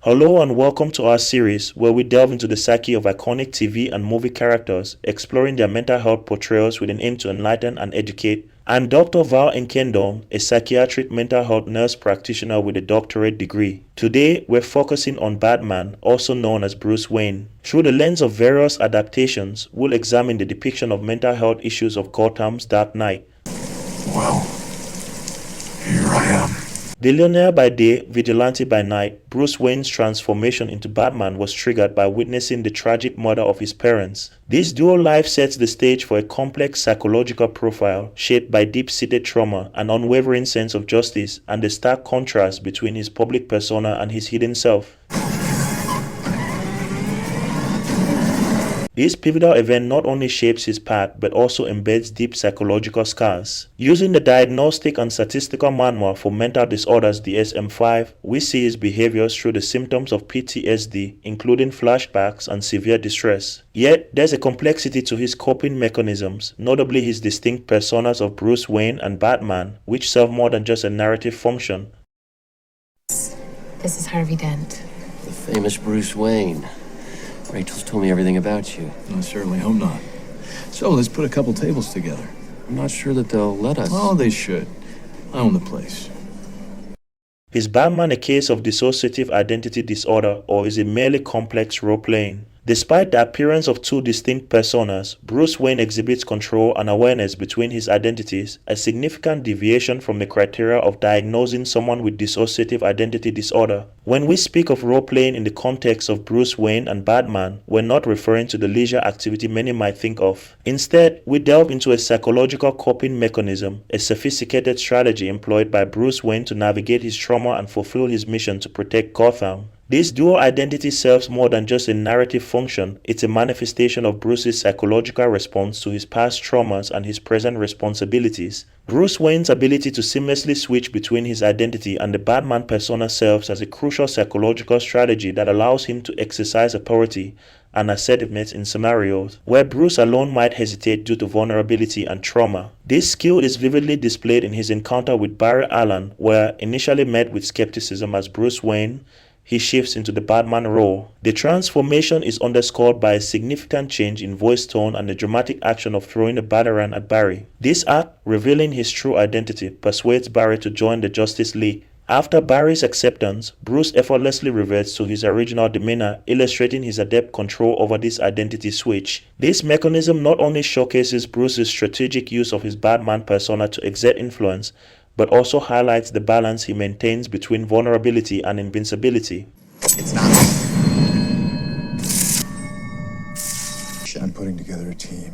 Hello and welcome to our series where we delve into the psyche of iconic TV and movie characters, exploring their mental health portrayals with an aim to enlighten and educate. I'm Dr. Val Nkendong, a psychiatric mental health nurse practitioner with a doctorate degree. Today, we're focusing on Batman, also known as Bruce Wayne. Through the lens of various adaptations, we'll examine the depiction of mental health issues of Gotham's Dark Knight. Well, here I am. Billionaire by day, vigilante by night, Bruce Wayne's transformation into Batman was triggered by witnessing the tragic murder of his parents. This dual life sets the stage for a complex psychological profile shaped by deep-seated trauma, an unwavering sense of justice, and the stark contrast between his public persona and his hidden self. This pivotal event not only shapes his path but also embeds deep psychological scars. Using the Diagnostic and Statistical Manual for Mental Disorders DSM-5, we see his behaviors through the symptoms of PTSD, including flashbacks and severe distress. Yet, there's a complexity to his coping mechanisms, notably his distinct personas of Bruce Wayne and Batman, which serve more than just a narrative function. This is Harvey Dent. The famous Bruce Wayne. Rachel's told me everything about you. I certainly hope not. So let's put a couple tables together. I'm not sure that they'll let us. Oh, they should. I own the place. Is Batman a case of dissociative identity disorder, or is it merely complex role-playing? Despite the appearance of two distinct personas, Bruce Wayne exhibits control and awareness between his identities, a significant deviation from the criteria of diagnosing someone with dissociative identity disorder. When we speak of role-playing in the context of Bruce Wayne and Batman, we're not referring to the leisure activity many might think of. Instead, we delve into a psychological coping mechanism, a sophisticated strategy employed by Bruce Wayne to navigate his trauma and fulfill his mission to protect Gotham. This dual identity serves more than just a narrative function. It's a manifestation of Bruce's psychological response to his past traumas and his present responsibilities. Bruce Wayne's ability to seamlessly switch between his identity and the Batman persona serves as a crucial psychological strategy that allows him to exercise authority and assertiveness in scenarios where Bruce alone might hesitate due to vulnerability and trauma. This skill is vividly displayed in his encounter with Barry Allen, where, initially met with skepticism as Bruce Wayne, he shifts into the Batman role. The transformation is underscored by a significant change in voice tone and the dramatic action of throwing a batarang at Barry. This act, revealing his true identity, persuades Barry to join the Justice League. After Barry's acceptance, Bruce effortlessly reverts to his original demeanor, illustrating his adept control over this identity switch. This mechanism not only showcases Bruce's strategic use of his Batman persona to exert influence, but also highlights the balance he maintains between vulnerability and invincibility. It's not. I'm putting together a team.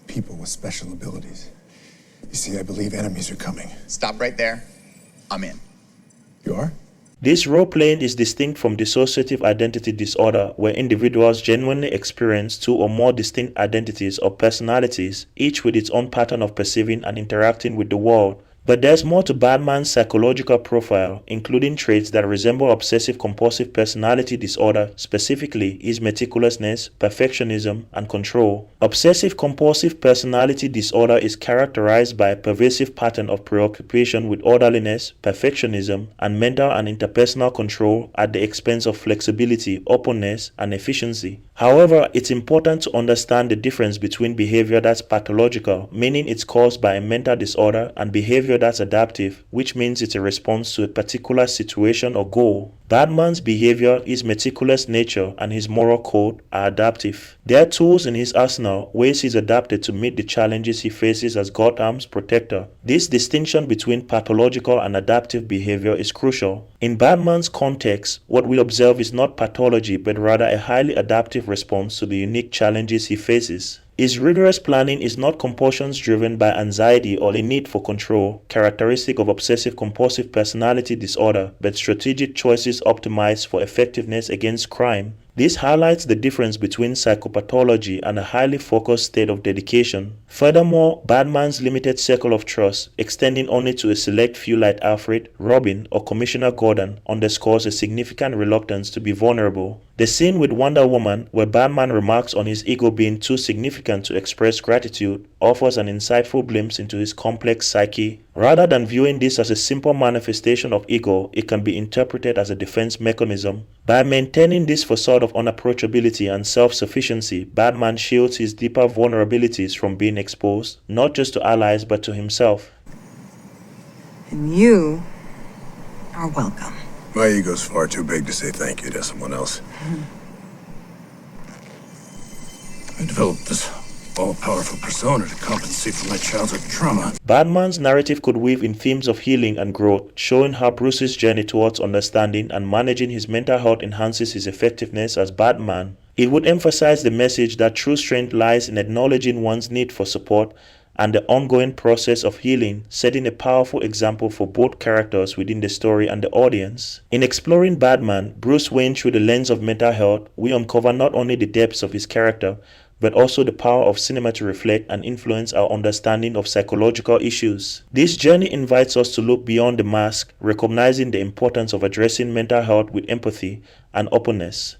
People with special abilities. You see, I believe enemies are coming. Stop right there. I'm in. You are? This role-playing is distinct from dissociative identity disorder, where individuals genuinely experience two or more distinct identities or personalities, each with its own pattern of perceiving and interacting with the world. But there's more to Batman's psychological profile, including traits that resemble obsessive-compulsive personality disorder, specifically his meticulousness, perfectionism, and control. Obsessive-compulsive personality disorder is characterized by a pervasive pattern of preoccupation with orderliness, perfectionism, and mental and interpersonal control at the expense of flexibility, openness, and efficiency. However, it's important to understand the difference between behavior that's pathological, meaning it's caused by a mental disorder, and behavior that's adaptive, which means it's a response to a particular situation or goal. Batman's behavior, his meticulous nature, and his moral code are adaptive. They are tools in his arsenal, ways he's adapted to meet the challenges he faces as Gotham's protector. This distinction between pathological and adaptive behavior is crucial. In Batman's context, what we observe is not pathology but rather a highly adaptive response to the unique challenges he faces. His rigorous planning is not compulsions driven by anxiety or a need for control, characteristic of obsessive-compulsive personality disorder, but strategic choices optimized for effectiveness against crime. This highlights the difference between psychopathology and a highly focused state of dedication. Furthermore, Batman's limited circle of trust, extending only to a select few like Alfred, Robin, or Commissioner Gordon, underscores a significant reluctance to be vulnerable. The scene with Wonder Woman, where Batman remarks on his ego being too significant to express gratitude, offers an insightful glimpse into his complex psyche. Rather than viewing this as a simple manifestation of ego, it can be interpreted as a defense mechanism. By maintaining this facade of unapproachability and self-sufficiency, Batman shields his deeper vulnerabilities from being exposed, not just to allies but to himself. And you are welcome. My ego's far too big to say thank you to someone else. I developed this all-powerful persona to compensate for my childhood trauma. Batman's narrative could weave in themes of healing and growth, showing how Bruce's journey towards understanding and managing his mental health enhances his effectiveness as Batman. It would emphasize the message that true strength lies in acknowledging one's need for support and the ongoing process of healing, setting a powerful example for both characters within the story and the audience. In exploring Batman, Bruce Wayne through the lens of mental health, we uncover not only the depths of his character, but also the power of cinema to reflect and influence our understanding of psychological issues. This journey invites us to look beyond the mask, recognizing the importance of addressing mental health with empathy and openness.